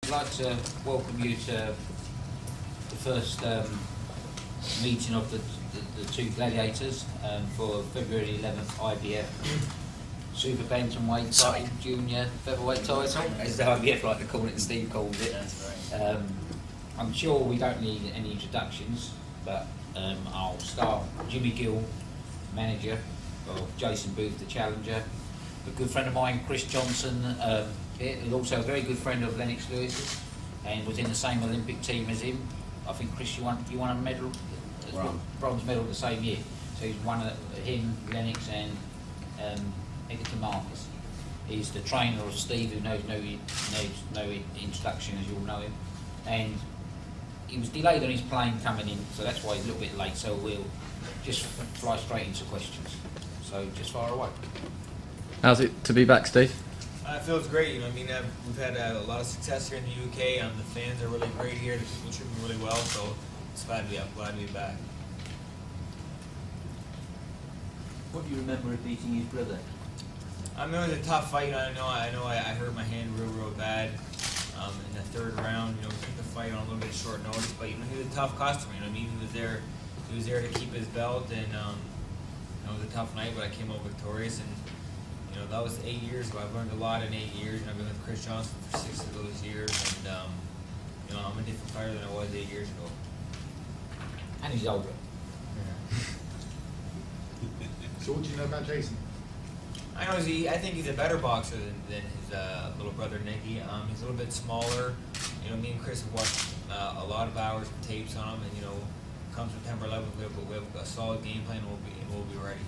I'd like to welcome you to the first meeting of the two gladiators for February 11th IBF Super Bantamweight title, Junior Featherweight title, as the IBF like to call it and Steve calls it. That's right. I'm sure we don't need any introductions, but I'll start. Jimmy Gill, manager of Jason Booth, the challenger. A good friend of mine, Chris Johnson, is also a very good friend of Lennox Lewis's, and was in the same Olympic team as him. I think Chris, you won a medal, bronze medal the same year. So he's one of him, Lennox, and Egerton Marcus. He's the trainer of Steve, who knows no introduction, as you all know him. And he was delayed on his plane coming in, so that's why he's a little bit late. So we'll just fly straight into questions. So just fire away. How's it to be back, Steve? It feels great. You know, I mean, we've had a lot of success here in the UK. The fans are really great here. The people treat me really well. So it's glad to be back. What do you remember of beating his brother? I mean, it was a tough fight. I hurt my hand real bad in the third round. You know, we took the fight on a little bit short notice, but you know, he was a tough customer. You know, I mean, he was there to keep his belt, and it was a tough night, but I came out victorious. And you know, that was 8 years ago. I've learned a lot in 8 years. And I've been with Chris Johnson for 6 of those years, and you know, I'm a different fighter than I was 8 years ago. And he's older. So what do you know about Jason? I think he's a better boxer than his little brother Nicky. He's a little bit smaller. You know, me and Chris have watched a lot of hours of tapes on him, and you know, come September 11th, we have a solid game plan, and we'll be ready.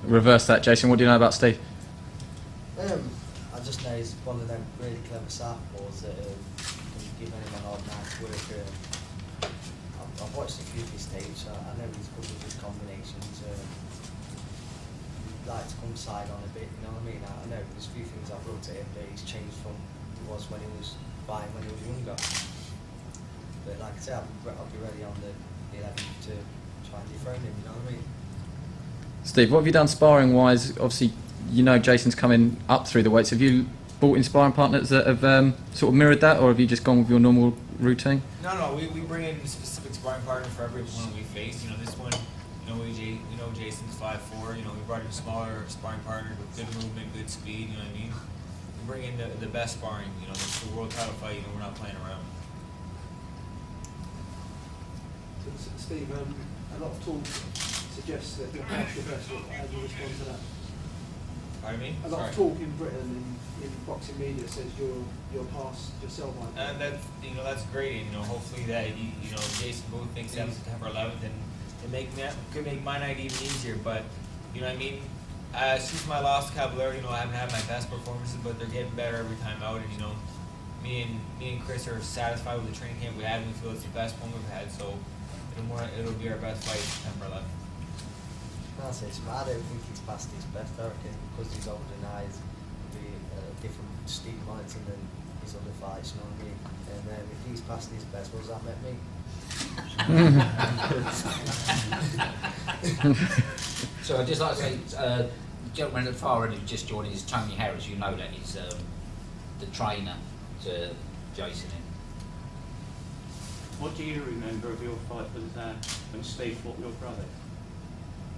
Reverse that, Jason. What do you know about Steve? I just know he's one of them really clever southpaws that can give anyone hard nice work. I've watched a few of his tapes. I know he's good with his combinations. He'd like to come side on a bit, you know what I mean? I know there's a few things I've looked at him, but he's changed from he was when he was fighting when he was younger. But like I said, I'll be ready on the 11th to try and dethrone him, you know what I mean? Steve, what have you done sparring-wise? Obviously, you know Jason's coming up through the weights. Have you brought in sparring partners that have sort of mirrored that, or have you just gone with your normal routine? No, we bring in a specific sparring partner for every one we face. You know, this one, you know, we know Jason's 5'4". You know, we brought in a smaller sparring partner with good movement, good speed. You know what I mean? We bring in the best sparring. You know, it's the world title fight. You know, we're not playing around. So, Steve, a lot of talk suggests that you're past your best. How do you respond to that? Pardon me? A lot of talk in Britain in boxing media says you're past yourself. And that's great. And, you know, hopefully that you know, Jason Booth thinks that September 11th, and it could make my night even easier. But you know what I mean? Since my lost Caballero, you know, I haven't had my best performances, but they're getting better every time out. And you know, me and Chris are satisfied with the training camp we had, and we feel it's the best one we've had. So it'll be our best fight September 11th. I don't think he's past his best. I reckon because he's older than I, he'll be a different Steve Molitor than his other fights, you know what I mean? And if he's past his best, what does that make me? So I'd just like to say, the gentleman at the far end who's just joined is Tony Harris. You know that he's the trainer to Jason. What do you remember of your fight with when Steve fought your brother?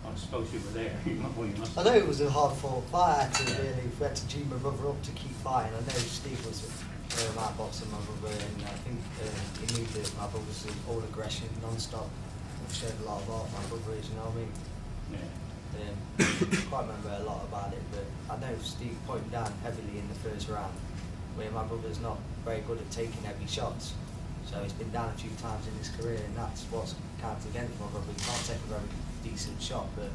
I suppose you were there. You must. I know it was a hard fought fight. We had to G my brother up to keep fighting. I know Steve was my boxer, my brother, and I think he knew that my brother was all aggression, non-stop. I've showed a lot of art my brother is, you know what I mean? Yeah. I can't remember a lot about it, but I know Steve put him down heavily in the first round, where my brother's not very good at taking heavy shots. So he's been down a few times in his career, and that's what's counted against my brother. He can't take a very decent shot, but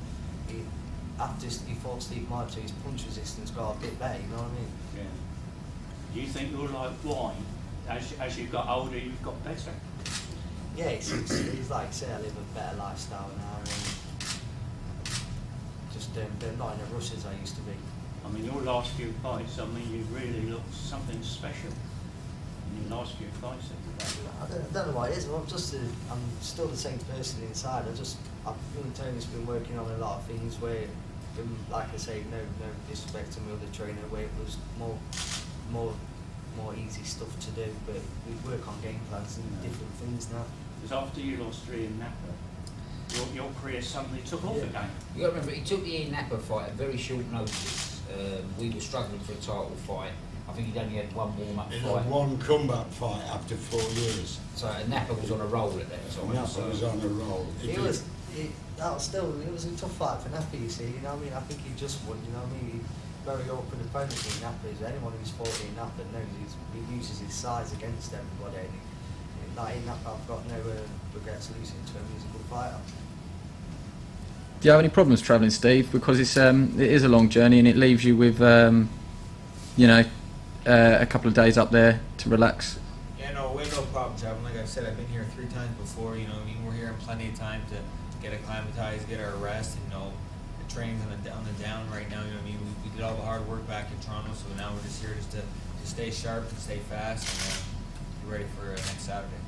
after he fought Steve Molitor, his punch resistance got a bit better, you know what I mean? Yeah. Do you think you're like wine? As you've got older, you've got better? Yeah, it's like I say, I live a better lifestyle now, and just not in a rush as I used to be. I mean, your last few fights, I mean, you really looked something special in your last few fights. I don't know what it is. I'm still the same person inside. Tony's been working on a lot of things where, like I say, no disrespect to my other trainer, where it was more more easy stuff to do. But we work on game plans and different things now. Because after you lost 3 in Napa, your career suddenly took off again. You got to remember, he took the Ian Napa fight at very short notice. We were struggling for a title fight. I think he'd only had one warm-up He fight. had one comeback fight after 4 years. So Napa was on a roll at that time. Napa so. was on a roll. It was a tough fight for Nappy, you see, you know what I mean? I think he just won, you know what I mean? Very open opponent in Napa. Anyone who's fought in Napa knows he uses his size against everybody. And like in Napa, I've got no regrets losing to him. He's a good fighter. Do you have any problems travelling, Steve? Because it is a long journey and it leaves you with, you know, a couple of days up there to relax. Yeah, no, we have no problem traveling. Like I've said, I've been here 3 times before. You know, I mean, we're here in plenty of time to get acclimatized, get our rest, and you know, the training's on the down right now. You know what I mean? We did all the hard work back in Toronto, so now we're just here just to stay sharp and stay fast and be ready for next Saturday.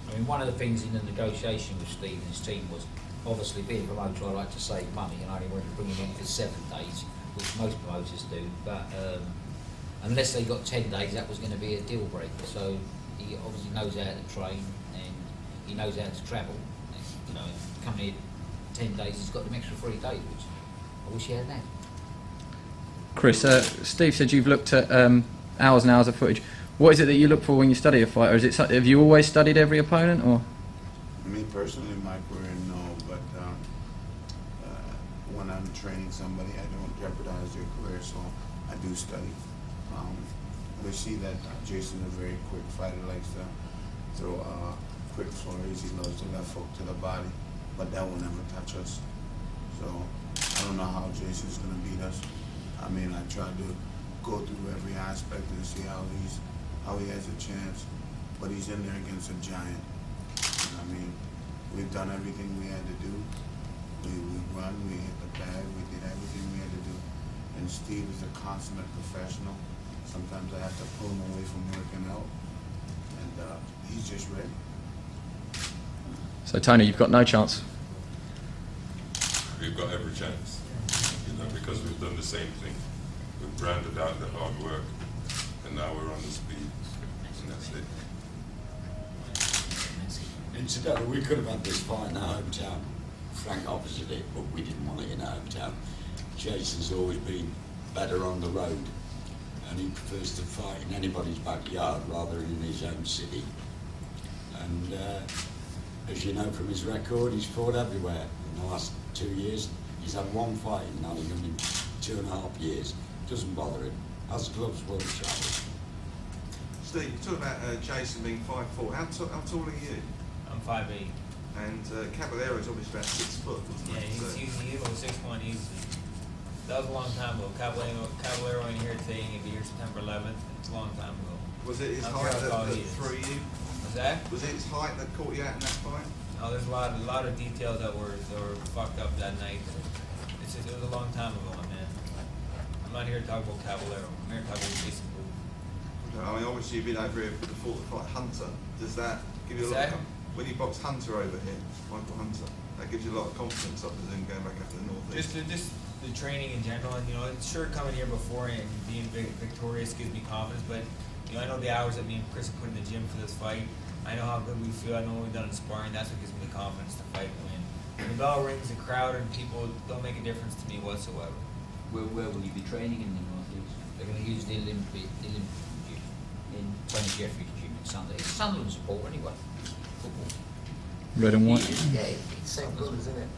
I mean, one of the things in the negotiation with Steve and his team was, obviously being a promoter, I like to save money, and I only wanted to bring him in for 7 days, which most promoters do. But unless they got 10 days, that was going to be a deal breaker. So he obviously knows how to train and he knows how to travel. And, you know, coming here 10 days, he's got them extra 3 days, which I wish he had now. Chris, Steve said you've looked at hours and hours of footage. What is it that you look for when you study a fighter? Is it have you always studied every opponent, or? Me personally, my career, no, but when I'm training somebody, I don't jeopardize their career, so I do study. We see that Jason's a very quick fighter, likes to throw quick flurries. He loves the left hook to the body, but that will never touch us. So I don't know how Jason's going to beat us. I mean, I try to go through every aspect and see how he has a chance, but he's in there against a giant. And I mean, we've done everything we had to do. We run, we hit the bag, we did everything we had to do. And Steve is a consummate professional. Sometimes I have to pull him away from working out, and he's just ready. So Tony, you've got no chance. We've got every chance, you know, because we've done the same thing. We've branded out the hard work, and now we're on the speed, and that's it. Incidentally, we could have had this fight in our hometown. Frank opposite it, but we didn't want it in our hometown. Jason's always been better on the road, and he prefers to fight in anybody's backyard rather than in his own city. And as you know from his record, he's fought everywhere. In the last 2 years, he's had 1 fight in Nottingham in 2.5 years. Doesn't bother him. Has gloves, will travel. Steve, you talk about Jason being 5'4". How tall are you? I'm 5'8". And Caballero's obviously about 6 foot, wasn't Yeah, he? he's over 6'1" easily. That was a long time ago. Caballero ain't here today, and he'll be here September 11th. It's a long time ago. Was it his I'm height sure how tall that he is. threw you? What's that? Was it his height that caught you out in that fight? Oh, there's a lot of details that were fucked up that night. It was a long time ago, man. I'm not here to talk about Caballero. I'm here to talk about Jason Booth. Okay, I mean, obviously you've been over here before the fight Hunter. Does that give you a lot of when you box Hunter over here, Michael Hunter, that gives you a lot of confidence, I presume, going back up to the northeast? Just the training in general, and you know, it's sure coming here before and being victorious gives me confidence. But you know, I know the hours that me and Chris have put in the gym for this fight. I know how good we feel. I know what we've done in sparring. That's what gives me the confidence to fight and win. When the bell rings, the crowd and people don't make a difference to me whatsoever. Where will you be training in the northeast? They're going to use the Olympic gym in Tony Jeffrey's gym in Sunday. It's Sunderland support anyway. Football. Red and white. Yeah, it's same colours, isn't it?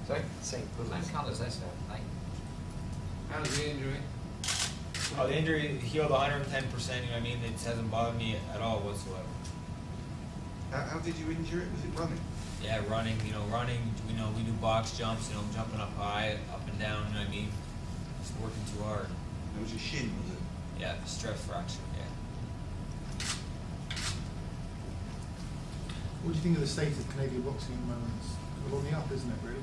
Sorry? Same colours. Same colours, that's how they. How's the injury? Oh, the injury healed 110%. You know what I mean? It hasn't bothered me at all whatsoever. How did you injure it? Was it running? Yeah, running. You know, running. We do box jumps. You know, jumping up high, up and down. You know what I mean? Just working too hard. It was your shin, was it? Yeah, stress fracture. Yeah. What do you think of the state of Canadian boxing at the moment? It's on the up, isn't it, really?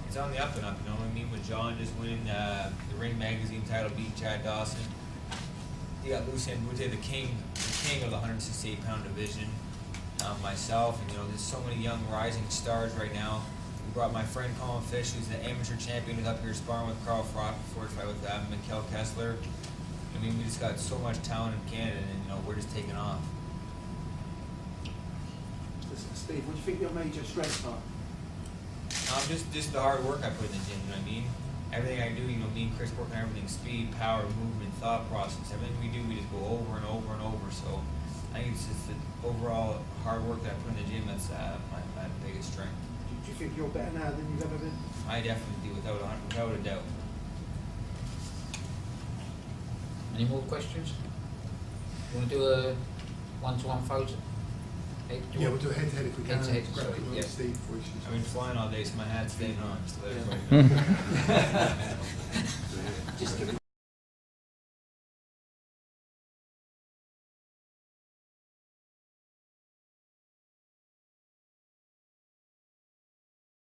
It's on the up and up, you know what I mean? With John just winning the Ring Magazine title, beat Chad Dawson. You got Lucien Boutte, the king of the 168-pound division. Myself, and you know, there's so many young rising stars right now. We brought my friend Colin Fish, who's the amateur champion, who's up here sparring with Carl Frock before his fight with Mikkel Kessler. I mean, we just got so much talent in Canada, and you know, we're just taking off. Steve, what do you think your major strengths are? Just the hard work I put in the gym, you know what I mean? Everything I do, you know, me and Chris work on everything, speed, power, movement, thought process, everything we do, we just go over and over and over, so I think it's just the overall hard work that I put in the gym that's my biggest strength. Do you think you're better now than you've ever been? I definitely do, without a doubt. Any more questions? You want to do a one-to-one photo? Hey, do you Yeah, want- we'll do a head-to-head if we can. Head-to-head, Grab sorry, it with yeah. Steve before he shoots. I've been flying all day, so my hat's staying on, just to let everybody know. Just give